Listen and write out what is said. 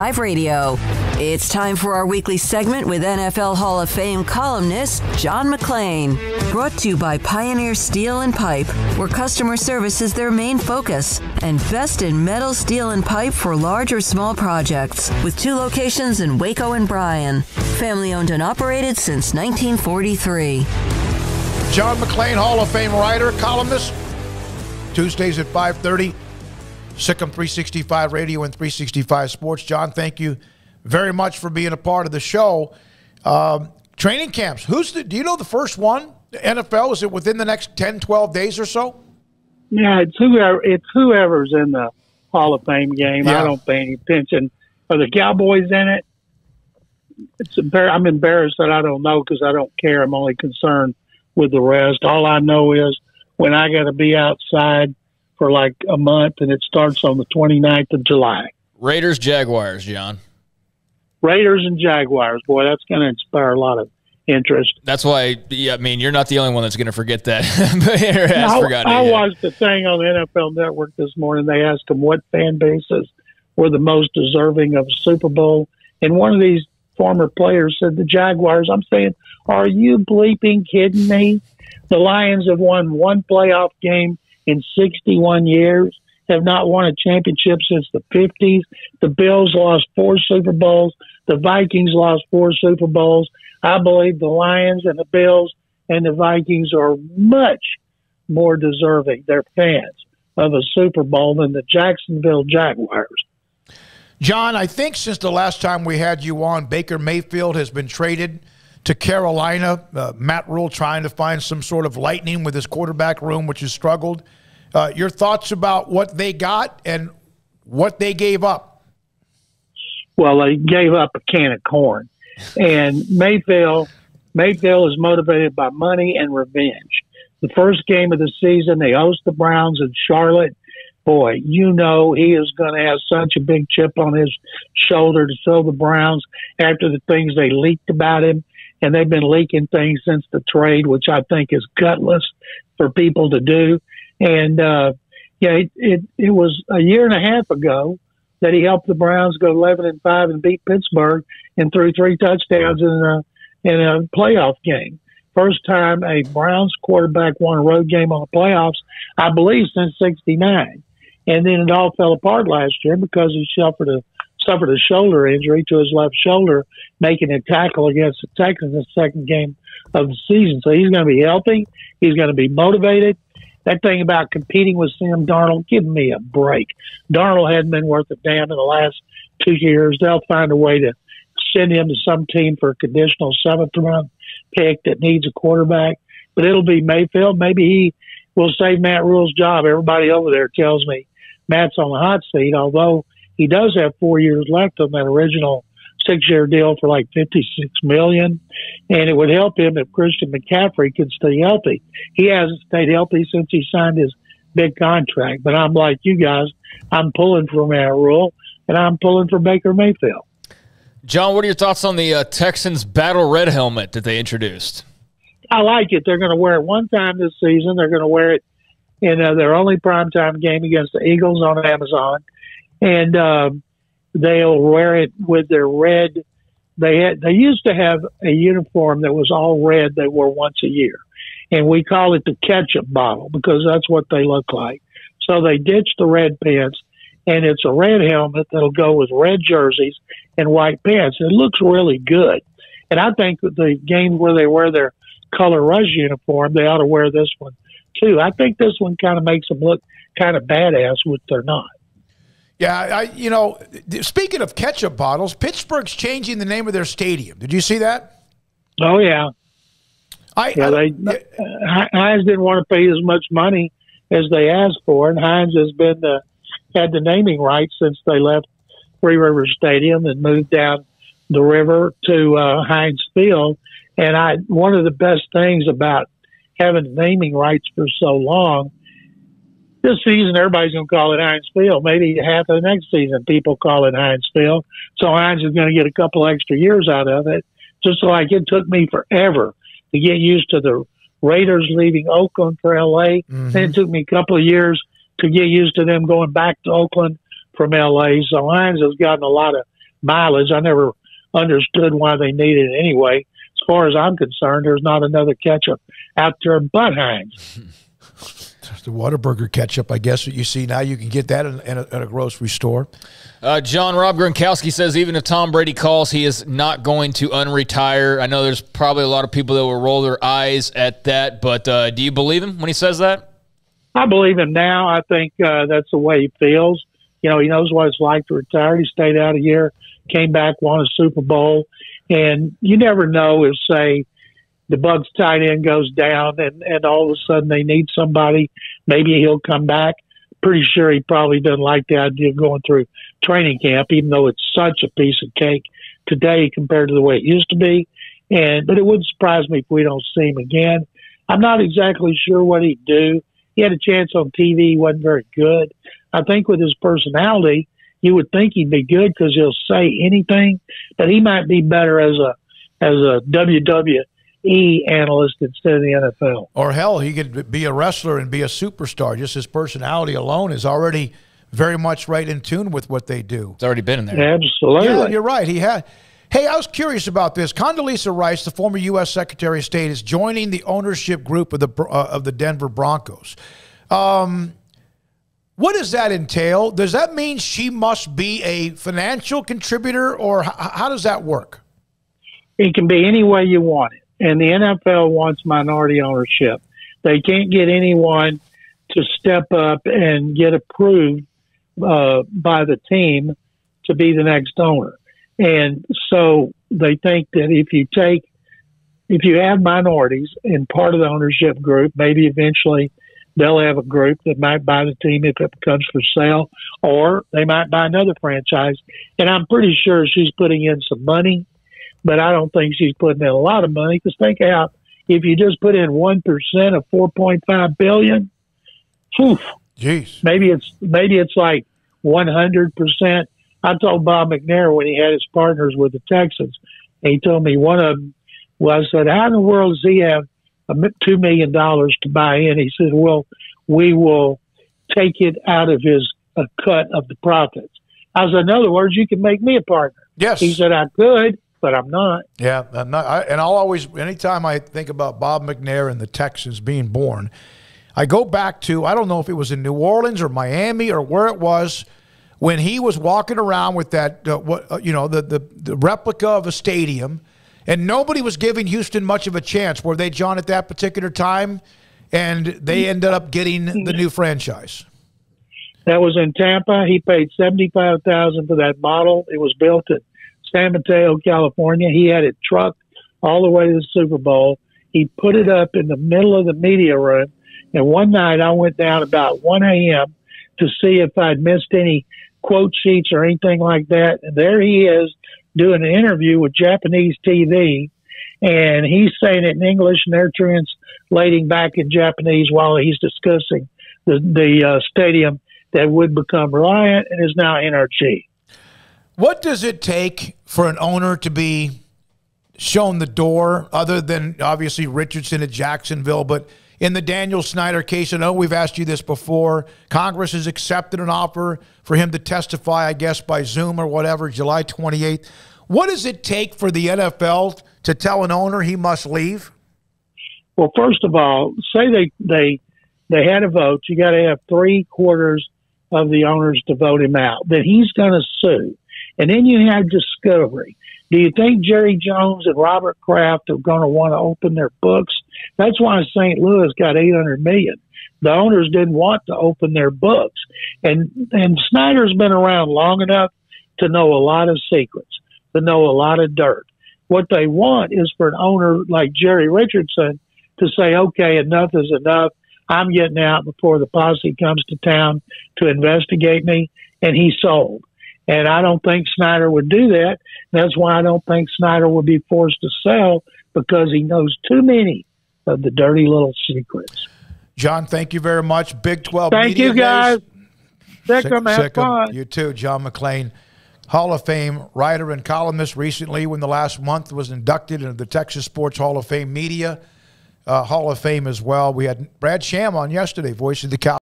Live Radio. It's time for our weekly segment with NFL Hall of Fame columnist John McClain. Brought to you by Pioneer Steel and Pipe, where customer service is their main focus, and best in metal, steel, and pipe for large or small projects, with 2 locations in Waco and Bryan. Family owned and operated since 1943. John McClain, Hall of Fame writer, columnist. Tuesdays at 5:30. Sikkim 365 Radio and 365 Sports. John, thank you very much for being a part of the show. Training camps. Do you know the first one? The NFL, is it within the next 10, 12 days or so? Yeah, it's whoever's in the Hall of Fame game. Yeah. I don't pay any attention. Are the Cowboys in it? I'm embarrassed that I don't know because I don't care. I'm only concerned with the rest. All I know is when I got to be outside for like a month, and it starts on the 29th of July. Raiders, Jaguars, John. Raiders and Jaguars. Boy, that's going to inspire a lot of interest. That's why, I mean, you're not the only one that's going to forget that. I watched the thing on the NFL Network this morning. They asked them what fan bases were the most deserving of a Super Bowl, and one of these former players said the Jaguars. I'm saying, are you bleeping kidding me? The Lions have won one playoff game in 61 years, have not won a championship since the 50s. The Bills lost 4 Super Bowls. The Vikings lost 4 Super Bowls. I believe the Lions and the Bills and the Vikings are much more deserving, their fans, of a Super Bowl than the Jacksonville Jaguars. John, I think since the last time we had you on, Baker Mayfield has been traded to Carolina. Matt Rule trying to find some sort of lightning with his quarterback room, which has struggled. Your thoughts about what they got and what they gave up? Well, they gave up a can of corn. And Mayfield is motivated by money and revenge. The first game of the season, they host the Browns in Charlotte. Boy, you know he is going to have such a big chip on his shoulder to show the Browns after the things they leaked about him. And they've been leaking things since the trade, which I think is gutless for people to do. And, it was a year and a half ago that he helped the Browns go 11-5 and beat Pittsburgh and threw 3 touchdowns in a playoff game. First time a Browns quarterback won a road game on the playoffs, I believe, since '69. And then it all fell apart last year because he suffered a shoulder injury to his left shoulder, making a tackle against the Texans in the second game of the season. So he's going to be healthy. He's going to be motivated. That thing about competing with Sam Darnold, give me a break. Darnold hadn't been worth a damn in the last 2 years. They'll find a way to send him to some team for a conditional 7th-round pick that needs a quarterback. But it'll be Mayfield. Maybe he will save Matt Rule's job. Everybody over there tells me Matt's on the hot seat, although he does have 4 years left on that original 6-year deal for like $56 million, and it would help him if Christian McCaffrey could stay healthy. He hasn't stayed healthy since he signed his big contract. But I'm like you guys, I'm pulling for Matt Rule, and I'm pulling for Baker Mayfield. John, what are your thoughts on the Texans Battle Red helmet that they introduced? I like it. They're going to wear it one time this season. They're going to wear it in their only primetime game against the Eagles on Amazon. And they'll wear it with their red. They used to have a uniform that was all red they wore once a year. And we call it the ketchup bottle because that's what they look like. So they ditched the red pants, and it's a red helmet that'll go with red jerseys and white pants. It looks really good. And I think that the games where they wear their color rush uniform, they ought to wear this one too. I think this one kind of makes them look kind of badass, which they're not. Yeah, speaking of ketchup bottles, Pittsburgh's changing the name of their stadium. Did you see that? Oh, yeah. Hines didn't want to pay as much money as they asked for, and Hines has been had the naming rights since they left Three Rivers Stadium and moved down the river to Heinz Field. And one of the best things about having naming rights for so long, this season everybody's going to call it Heinz Field. Maybe half of the next season people call it Heinz Field. So Heinz is going to get a couple extra years out of it. Just like it took me forever to get used to the Raiders leaving Oakland for L.A. Mm-hmm. Then it took me a couple of years to get used to them going back to Oakland from L.A. So Heinz has gotten a lot of mileage. I never understood why they needed it anyway. As far as I'm concerned, there's not another ketchup out there but Heinz. The Whataburger ketchup, I guess, what you see now. You can get that in a grocery store. John Rob Gronkowski says even if Tom Brady calls, he is not going to unretire. I know there's probably a lot of people that will roll their eyes at that, but do you believe him when he says that? I believe him now. I think that's the way he feels. You know, he knows what it's like to retire. He stayed out a year, came back, won a Super Bowl. And you never know if, say, the Bucs tight end goes down and all of a sudden they need somebody, maybe he'll come back. Pretty sure he probably doesn't like the idea of going through training camp, even though it's such a piece of cake today compared to the way it used to be. But it wouldn't surprise me if we don't see him again. I'm not exactly sure what he'd do. He had a chance on TV. He wasn't very good. I think with his personality, you would think he'd be good because he'll say anything, but he might be better as a WWE analyst instead of the NFL. Or hell, he could be a wrestler and be a superstar. Just his personality alone is already very much right in tune with what they do. It's already been in there. Absolutely. Yeah, you're right. He had. Hey, I was curious about this. Condoleezza Rice, the former U.S. Secretary of State, is joining the ownership group of the Denver Broncos. What does that entail? Does that mean she must be a financial contributor, or how does that work? It can be any way you want it. And the NFL wants minority ownership. They can't get anyone to step up and get approved by the team to be the next owner. And so they think that if you have minorities in part of the ownership group, maybe eventually they'll have a group that might buy the team if it becomes for sale, or they might buy another franchise. And I'm pretty sure she's putting in some money, but I don't think she's putting in a lot of money, because think out, if you just put in 1% of $4.5 billion, whew, jeez, maybe it's like 100%. I told Bob McNair when he had his partners with the Texans, and he told me one of them, well, I said, how in the world does he have $2 million to buy in? He said, well, we will take it out of his cut of the profits. I said, in other words, you can make me a partner. Yes. He said, I could, but I'm not. Yeah, I'm not. And I'll always, anytime I think about Bob McNair and the Texans being born, I go back to, I don't know if it was in New Orleans or Miami or where it was, when he was walking around with that, the replica of a stadium, and nobody was giving Houston much of a chance, were they, John, at that particular time? And they ended up getting the new franchise. That was in Tampa. He paid $75,000 for that model. It was built at San Mateo, California. He had it trucked all the way to the Super Bowl. He put it up in the middle of the media room. And one night I went down about 1 a.m. to see if I'd missed any quote sheets or anything like that. And there he is doing an interview with Japanese TV, and he's saying it in English and they're translating back in Japanese while he's discussing the stadium that would become Reliant and is now NRG. What does it take for an owner to be shown the door, other than obviously Richardson at Jacksonville? But in the Daniel Snyder case, I know we've asked you this before, Congress has accepted an offer for him to testify, I guess, by Zoom or whatever, July 28th. What does it take for the NFL to tell an owner he must leave? Well, first of all, say they had a vote. You got to have 3/4 of the owners to vote him out. Then he's going to sue. And then you have discovery. Do you think Jerry Jones and Robert Kraft are going to want to open their books? That's why St. Louis got $800 million. The owners didn't want to open their books. And Snyder's been around long enough to know a lot of secrets, to know a lot of dirt. What they want is for an owner like Jerry Richardson to say, okay, enough is enough. I'm getting out before the posse comes to town to investigate me. And he sold. And I don't think Snyder would do that. That's why I don't think Snyder would be forced to sell, because he knows too many of the dirty little secrets. John, thank you very much. Big 12 Thank Media you, guys. Days. Sick 'em, have fun. You too, John McClain, Hall of Fame writer and columnist. Recently, when the last month, was inducted into the Texas Sports Hall of Fame Media Hall of Fame as well. We had Brad Sham on yesterday, voice of the Cowboys.